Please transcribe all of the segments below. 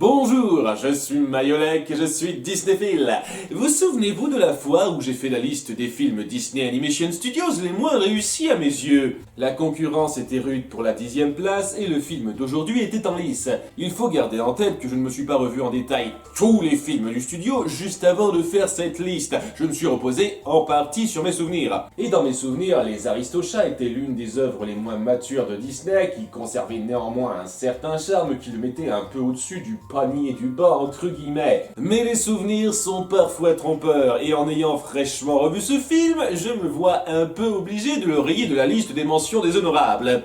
Bonjour, je suis Mayolek et je suis Disneyphile. Vous souvenez-vous de la fois où j'ai fait la liste des films Disney Animation Studios les moins réussis à mes yeux? La concurrence était rude pour la 10e place et le film d'aujourd'hui était en lice. Il faut garder en tête que je ne me suis pas revu en détail tous les films du studio juste avant de faire cette liste. Je me suis reposé en partie sur mes souvenirs. Et dans mes souvenirs, les Aristochats étaient l'une des œuvres les moins matures de Disney qui conservait néanmoins un certain charme qui le mettait un peu au-dessus du panier du bas entre guillemets. Mais les souvenirs sont parfois trompeurs et en ayant fraîchement revu ce film, je me vois un peu obligé de le rayer de la liste des mentions déshonorables.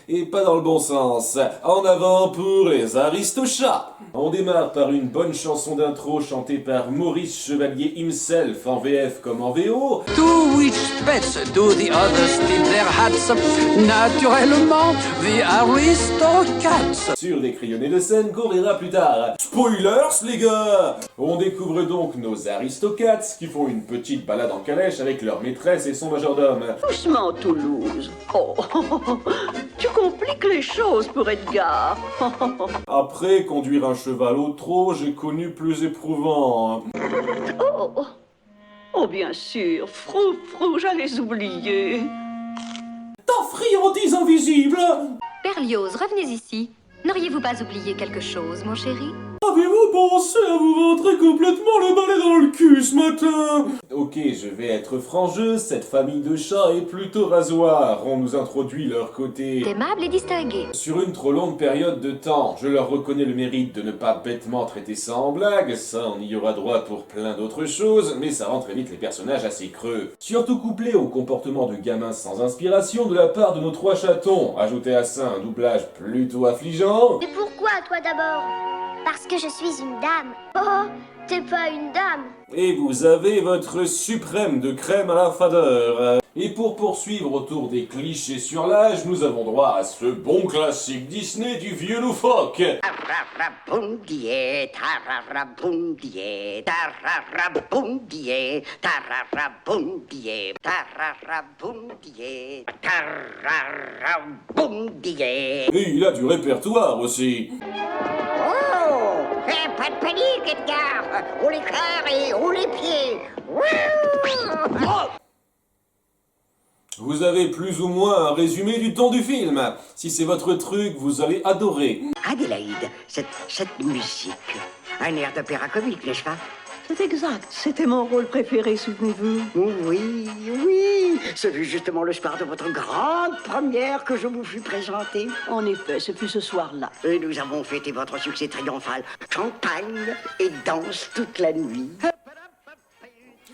Et pas dans le bon sens. En avant pour les Aristochats. On démarre par une bonne chanson d'intro chantée par Maurice Chevalier himself en VF comme en VO. To which pets do the others tip their hats? Naturellement, the Aristocats. Sur des crayonnés de scène qu'on verra plus tard. Spoilers les gars! On découvre donc nos Aristocats qui font une petite balade en calèche avec leur maîtresse et son majordome. Doucement, Toulouse. Oh, tu compliques les choses pour Edgar. Après conduire un cheval au trot, j'ai connu plus éprouvant. Oh, bien sûr, frou, j'allais oublier. Ta friandise invisible! Berlioz, revenez ici. N'auriez-vous pas oublié quelque chose, mon chéri? Avez-vous pensé à vous rentrer complètement le balai dans le cul ce matin? Ok, je vais être franc jeu, cette famille de chats est plutôt rasoir. On nous introduit leur côté Aimable et distingué. sur une trop longue période de temps. Je leur reconnais le mérite de ne pas bêtement traiter ça en blague, ça on y aura droit pour plein d'autres choses, mais ça rend très vite les personnages assez creux. Surtout couplé au comportement de gamins sans inspiration de la part de nos trois chatons. Ajoutez à ça un doublage plutôt affligeant. Mais pourquoi, toi d'abord? Parce que je suis une dame. Oh, t'es pas une dame. Et vous avez votre suprême de crème à la fadeur. Et pour poursuivre autour des clichés sur l'âge, nous avons droit à ce bon classique Disney du vieux loufoque. Tararabundier, tararabundier, tararabundier, tararabundier, tararabundier, tararabundier. Et il a du répertoire aussi. Oh, pas de panique, Edgar. On les cœurs et on les pieds. Vous avez plus ou moins un résumé du ton du film. Si c'est votre truc, vous allez adorer. Adélaïde, cette musique, un air d'opéra comique, n'est-ce pas? C'est exact, c'était mon rôle préféré, souvenez-vous. Oui, ce fut justement le soir de votre grande première que je vous fus présenté. En effet, ce fut ce soir-là. Et nous avons fêté votre succès triomphal. Champagne et danse toute la nuit.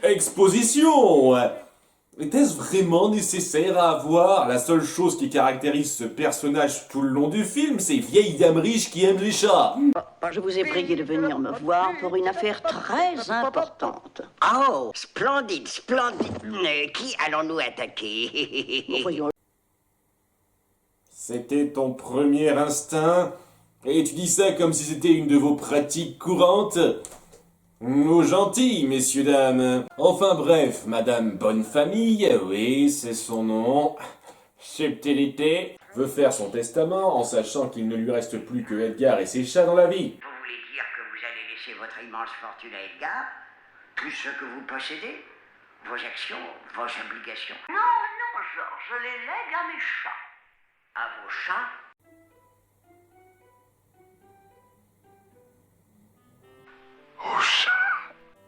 Exposition! Était-ce vraiment nécessaire à avoir? La seule chose qui caractérise ce personnage tout le long du film, c'est vieille dame riche qui aime les chats. Je vous ai prié de venir me voir pour une affaire très importante. Oh, splendide. Qui allons-nous attaquer? Voyons. C'était ton premier instinct? Et tu dis ça comme si c'était une de vos pratiques courantes? Oh gentil, messieurs, dames. Enfin bref, Madame Bonnefamille, oui, c'est son nom, subtilité, veut faire son testament en sachant qu'il ne lui reste plus que Edgar et ses chats dans la vie. Vous voulez dire que vous allez laisser votre immense fortune à Edgar? Tout ce que vous possédez? Vos actions, vos obligations? Non, Georges, je les lègue à mes chats. À vos chats?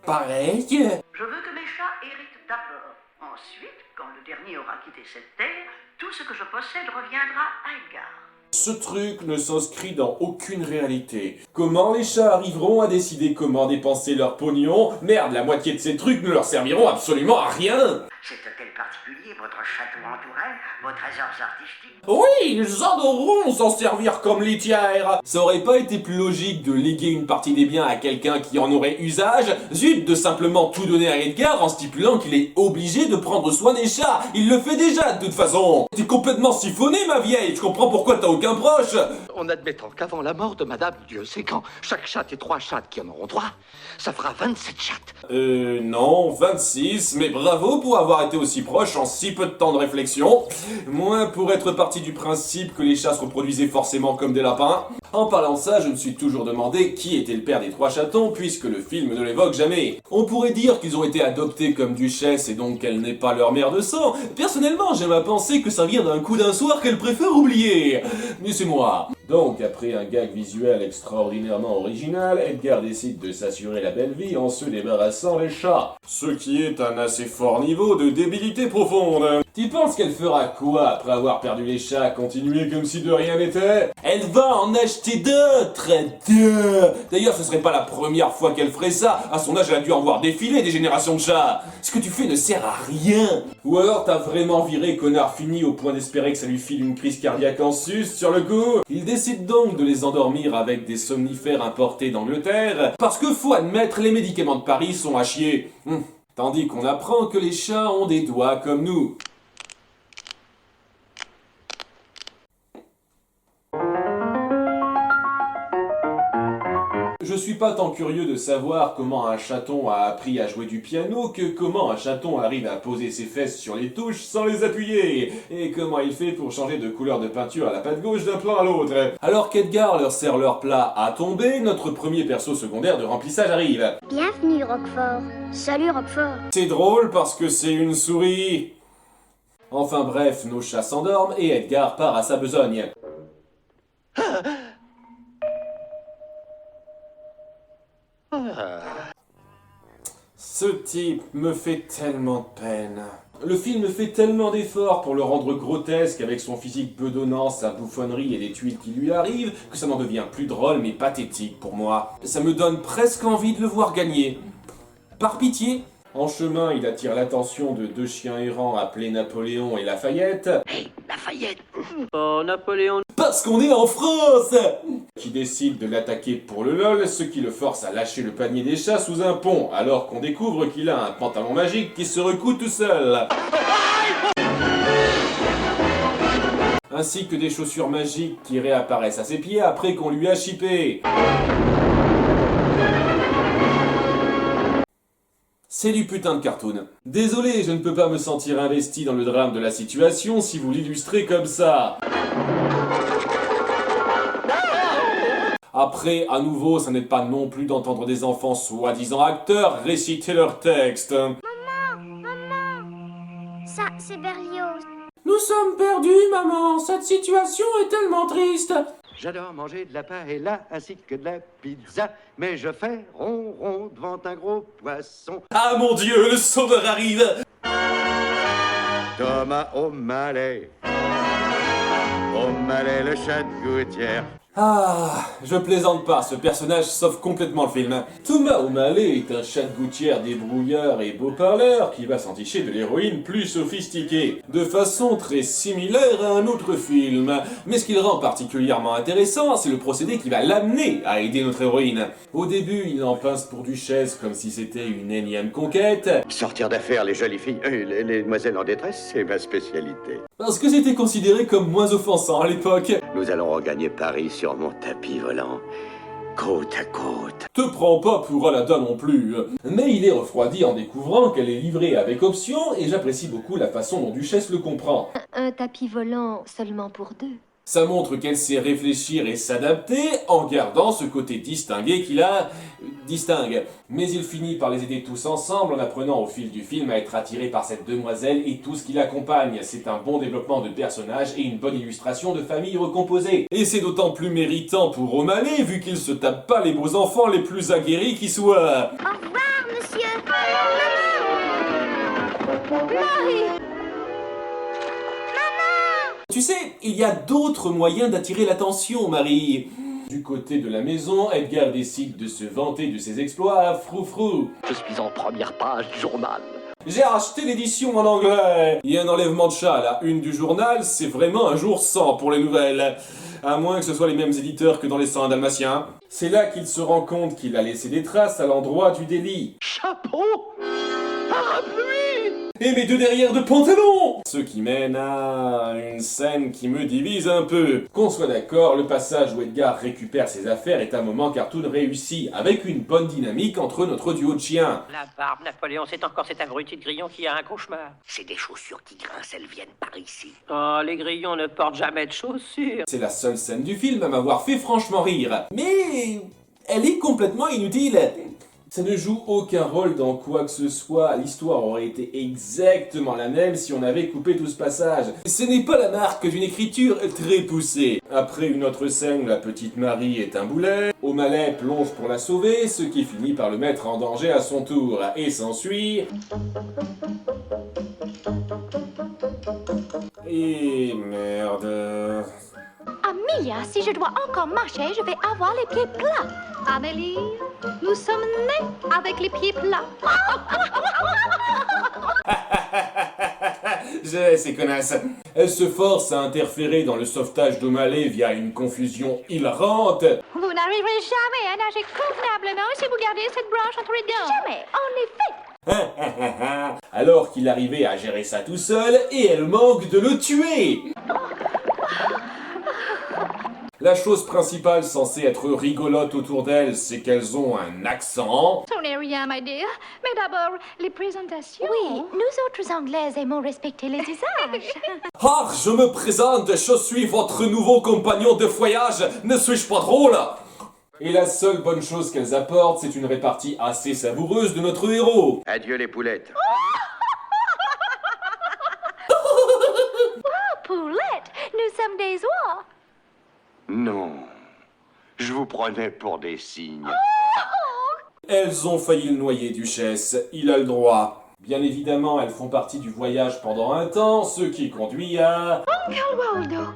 Pareil? Je veux que mes chats héritent d'abord. Ensuite, quand le dernier aura quitté cette terre, tout ce que je possède reviendra à Edgar. Ce truc ne s'inscrit dans aucune réalité. Comment les chats arriveront à décider comment dépenser leur pognon? Merde, la moitié de ces trucs ne leur serviront absolument à rien! Cet hôtel particulier, votre château en tourelle, vos trésors artistiques? Oui, ils adoreront s'en servir comme litière. Ça aurait pas été plus logique de léguer une partie des biens à quelqu'un qui en aurait usage? Zut, de simplement tout donner à Edgar en stipulant qu'il est obligé de prendre soin des chats. Il le fait déjà de toute façon. T'es complètement siphonné ma vieille, je comprends pourquoi t'as aucun proche. En admettant qu'avant la mort de Madame Dieu sait quand, chaque chatte et 3 chattes qui en auront droit, ça fera 27 chattes. Non, 26, mais bravo pour avoir été aussi proche en si peu de temps de réflexion. Moi, pour être parti du principe que les chats se reproduisaient forcément comme des lapins. En parlant de ça, je me suis toujours demandé qui était le père des 3 chatons, puisque le film ne l'évoque jamais. On pourrait dire qu'ils ont été adoptés comme duchesse et donc qu'elle n'est pas leur mère de sang. Personnellement, j'aime à penser que ça vient d'un coup d'un soir qu'elle préfère oublier. Mais c'est moi. Donc, après un gag visuel extraordinairement original, Edgar décide de s'assurer la belle vie en se débarrassant des chats. Ce qui est un assez fort niveau de débilité profonde. Tu penses qu'elle fera quoi après avoir perdu les chats? Continuer comme si de rien n'était? Elle va en acheter d'autres. D'ailleurs, ce serait pas la première fois qu'elle ferait ça. À son âge, elle a dû en voir défiler des générations de chats. Ce que tu fais ne sert à rien. Ou alors t'as vraiment viré connard fini au point d'espérer que ça lui file une crise cardiaque en sus sur le coup. Il décide donc de les endormir avec des somnifères importés d'Angleterre, parce que faut admettre, les médicaments de Paris sont à chier. Tandis qu'on apprend que les chats ont des doigts comme nous. Je suis pas tant curieux de savoir comment un chaton a appris à jouer du piano que comment un chaton arrive à poser ses fesses sur les touches sans les appuyer, et comment il fait pour changer de couleur de peinture à la patte gauche d'un plan à l'autre. Alors qu'Edgar leur sert leur plat à tomber, notre premier perso secondaire de remplissage arrive. Bienvenue, Roquefort. Salut, Roquefort. C'est drôle parce que c'est une souris. Enfin bref, nos chats s'endorment et Edgar part à sa besogne. Ce type me fait tellement de peine. Le film fait tellement d'efforts pour le rendre grotesque avec son physique bedonnant, sa bouffonnerie et les tuiles qui lui arrivent, que ça n'en devient plus drôle mais pathétique pour moi. Ça me donne presque envie de le voir gagner. Par pitié. En chemin, il attire l'attention de 2 chiens errants appelés Napoléon et Lafayette. Hé, Lafayette! Oh, Napoléon. Parce qu'on est en France! Qui décide de l'attaquer pour le lol, ce qui le force à lâcher le panier des chats sous un pont, alors qu'on découvre qu'il a un pantalon magique qui se recoue tout seul. Ainsi que des chaussures magiques qui réapparaissent à ses pieds après qu'on lui a chippé. C'est du putain de cartoon. Désolé, je ne peux pas me sentir investi dans le drame de la situation si vous l'illustrez comme ça. Après, à nouveau, ça n'aide pas non plus d'entendre des enfants soi-disant acteurs réciter leurs textes. Maman, ça, c'est Berlioz. Nous sommes perdus, maman. Cette situation est tellement triste. J'adore manger de la paella ainsi que de la pizza, mais je fais ronron devant un gros poisson. Ah mon Dieu, le sauveur arrive. Thomas O'Malley, O'Malley le chat de gouttière. Ah, je plaisante pas, ce personnage sauve complètement le film. Thomas O'Malley est un chat de gouttière débrouillard et beau parleur qui va s'enticher de l'héroïne plus sophistiquée, de façon très similaire à un autre film. Mais ce qui le rend particulièrement intéressant, c'est le procédé qui va l'amener à aider notre héroïne. Au début, il en pince pour duchesse comme si c'était une énième conquête. Sortir d'affaires les jolies filles, les demoiselles en détresse, c'est ma spécialité. Parce que c'était considéré comme moins offensant à l'époque. Nous allons regagner Paris sur mon tapis volant, côte à côte. Te prends pas pour Aladdin non plus. Mais il est refroidi en découvrant qu'elle est livrée avec option et j'apprécie beaucoup la façon dont Duchesse le comprend. Un tapis volant seulement pour 2. Ça montre qu'elle sait réfléchir et s'adapter en gardant ce côté distingué qu'il a... distingue. Mais il finit par les aider tous ensemble en apprenant au fil du film à être attiré par cette demoiselle et tout ce qui l'accompagne. C'est un bon développement de personnage et une bonne illustration de famille recomposée. Et c'est d'autant plus méritant pour O'Malley vu qu'il se tape pas les beaux enfants les plus aguerris qui soient. Au revoir, monsieur. Maman. Marie. Tu sais, il y a d'autres moyens d'attirer l'attention, Marie. Du côté de la maison, Edgar décide de se vanter de ses exploits à Froufrou. Je suis en première page du journal. J'ai acheté l'édition en anglais. Il y a un enlèvement de chat à la une du journal, c'est vraiment un jour sans pour les nouvelles. À moins que ce soit les mêmes éditeurs que dans les 101 Dalmatiens. C'est là qu'il se rend compte qu'il a laissé des traces à l'endroit du délit. Chapeau! Parapluie! et mes 2 derrières de pantalon. Ce qui mène à une scène qui me divise un peu. Qu'on soit d'accord, le passage où Edgar récupère ses affaires est un moment cartoon réussi, avec une bonne dynamique entre notre duo de chiens. La barbe, Napoléon, c'est encore cet abruti de grillon qui a un cauchemar. C'est des chaussures qui grincent, elles viennent par ici. Oh, les grillons ne portent jamais de chaussures. C'est la seule scène du film à m'avoir fait franchement rire. Mais elle est complètement inutile. Ça ne joue aucun rôle dans quoi que ce soit, l'histoire aurait été exactement la même si on avait coupé tout ce passage. Ce n'est pas la marque d'une écriture très poussée. Après une autre scène, la petite Marie est un boulet, O'Malley plonge pour la sauver, ce qui finit par le mettre en danger à son tour, et s'ensuit... Et merde... Amelia, si je dois encore marcher, je vais avoir les pieds plats. Amélie, nous sommes nés avec les pieds plats. J'ai ces connasses. Elle se force à interférer dans le sauvetage d'O'Malley via une confusion hilarante. Vous n'arriverez jamais à nager convenablement si vous gardez cette branche entre les dents. Jamais, en effet. Alors qu'il arrivait à gérer ça tout seul, et elle manque de le tuer. La chose principale censée être rigolote autour d'elles, c'est qu'elles ont un accent. Ce n'est rien, my dear. Mais d'abord, les présentations. Oui, nous autres Anglaises aimons respecter les usages. Ah, je me présente, je suis votre nouveau compagnon de voyage. Ne suis-je pas drôle? Et la seule bonne chose qu'elles apportent, c'est une répartie assez savoureuse de notre héros. Adieu les poulettes. Poulette, nous sommes des oies. Non, je vous prenais pour des cygnes. Elles ont failli le noyer, duchesse, il a le droit. Bien évidemment, elles font partie du voyage pendant un temps, ce qui conduit à... Waldo.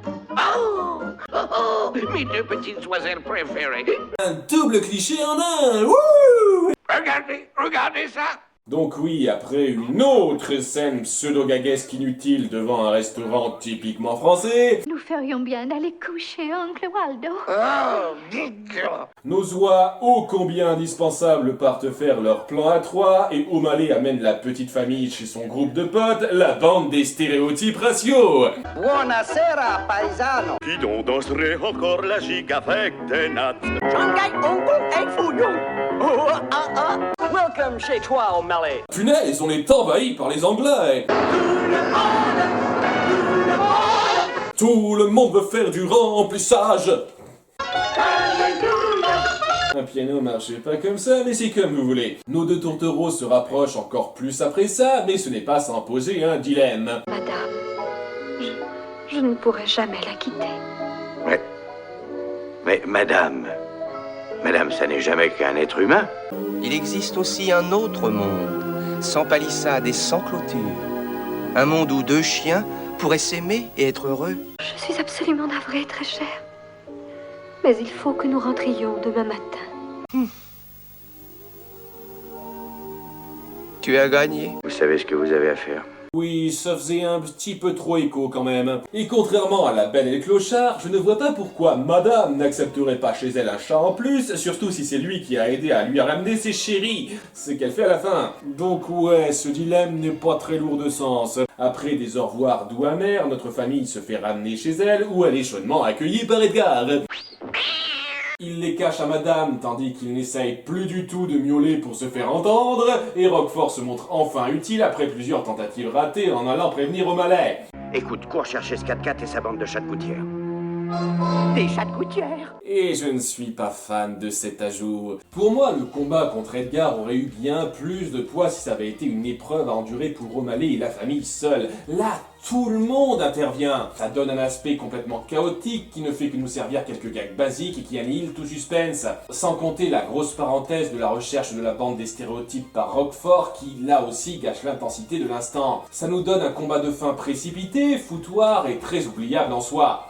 Mes 2 petites oiselles préférées. un double cliché en un. Wouh! Regardez ça. Donc oui, après une autre scène pseudo-gaguesque inutile devant un restaurant typiquement français, Nous ferions bien d'aller coucher, oncle Waldo. nos oies ô combien indispensables partent faire leur plan à 3 et O'Malley amène la petite famille chez son groupe de potes, la bande des stéréotypes raciaux. Buonasera, paisano. Qui donc danserait encore la gigue avec des nattes? Shanghai, Hong Kong et Fuyong. Welcome chez toi, O'Malley. Punaise, on est envahi par les Anglais. Tout le monde veut faire du remplissage. Un piano marchait pas comme ça, mais c'est comme vous voulez. Nos 2 tourtereaux se rapprochent encore plus après ça, mais ce n'est pas sans poser un dilemme. Madame, je ne pourrai jamais la quitter. Mais madame, ça n'est jamais qu'un être humain. Il existe aussi un autre monde, sans palissade et sans clôture. Un monde où 2 chiens pourraient s'aimer et être heureux. Je suis absolument navrée, très chère. Mais il faut que nous rentrions demain matin. Tu as gagné. Vous savez ce que vous avez à faire. Oui, ça faisait un petit peu trop écho quand même. Et contrairement à la Belle et le Clochard, je ne vois pas pourquoi Madame n'accepterait pas chez elle un chat en plus, surtout si c'est lui qui a aidé à lui ramener ses chéris, ce qu'elle fait à la fin. Donc ouais, ce dilemme n'est pas très lourd de sens. Après des au revoir doux amers, notre famille se fait ramener chez elle, où elle est chaudement accueillie par Edgar. Il les cache à Madame, tandis qu'il n'essaye plus du tout de miauler pour se faire entendre, et Roquefort se montre enfin utile après plusieurs tentatives ratées en allant prévenir O'Malley. Écoute, cours chercher ce 4x4 et sa bande de chats de gouttière. Des chats de gouttière. Et je ne suis pas fan de cet ajout. Pour moi, le combat contre Edgar aurait eu bien plus de poids si ça avait été une épreuve à endurer pour O'Malley et la famille seule. Là, tout le monde intervient. Ça donne un aspect complètement chaotique qui ne fait que nous servir quelques gags basiques et qui annihile tout suspense. Sans compter la grosse parenthèse de la recherche de la bande des stéréotypes par Roquefort qui, là aussi, gâche l'intensité de l'instant. Ça nous donne un combat de fin précipité, foutoir et très oubliable en soi.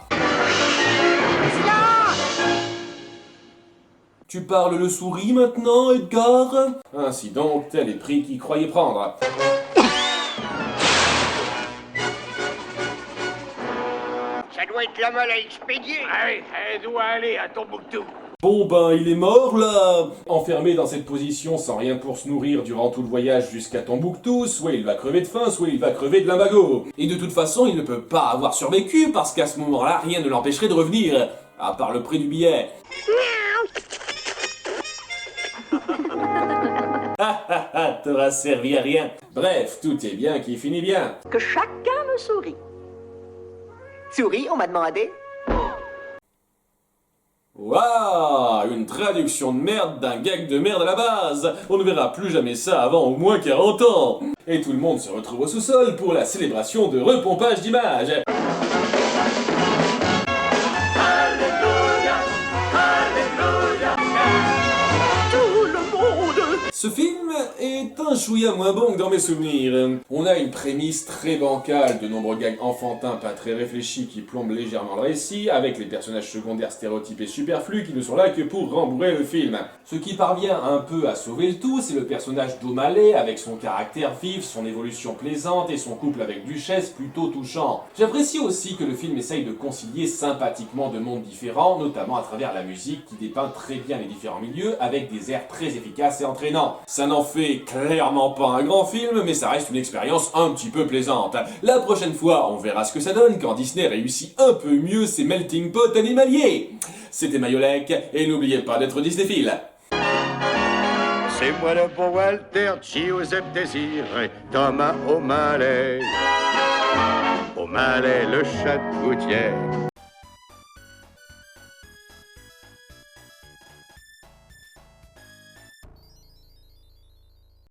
Tu parles le souris maintenant, Edgar? Ainsi donc, tel est le prix qu'il croyait prendre. Ça doit être la malle à expédier. Elle doit aller à Tombouctou. Bon ben, il est mort là. Enfermé dans cette position sans rien pour se nourrir durant tout le voyage jusqu'à Tombouctou, soit il va crever de faim, soit il va crever de lumbago. Et de toute façon, il ne peut pas avoir survécu parce qu'à ce moment-là, rien ne l'empêcherait de revenir. À part le prix du billet. T'auras servi à rien. Bref, tout est bien qui finit bien. Que chacun me sourie. Souris, on m'a demandé. Waouh, une traduction de merde d'un gag de merde à la base. On ne verra plus jamais ça avant au moins 40 ans. Et tout le monde se retrouve au sous-sol pour la célébration de repompage d'images. Ce film est un chouïa moins bon que dans mes souvenirs. On a une prémisse très bancale, de nombreux gags enfantins pas très réfléchis qui plombent légèrement le récit, avec les personnages secondaires stéréotypés superflus qui ne sont là que pour rembourrer le film. Ce qui parvient un peu à sauver le tout, c'est le personnage d'O'Malley, avec son caractère vif, son évolution plaisante et son couple avec Duchesse plutôt touchant. J'apprécie aussi que le film essaye de concilier sympathiquement deux mondes différents, notamment à travers la musique qui dépeint très bien les différents milieux, avec des airs très efficaces et entraînants. Ça n'en fait clairement pas un grand film, mais ça reste une expérience un petit peu plaisante. La prochaine fois, on verra ce que ça donne quand Disney réussit un peu mieux ses melting pot animaliers. C'était Mayolek, et n'oubliez pas d'être Disneyphile. C'est moi le bon Walter, Giuseppe Désiré, Thomas O'Malley. O'Malley, le chat de gouttière.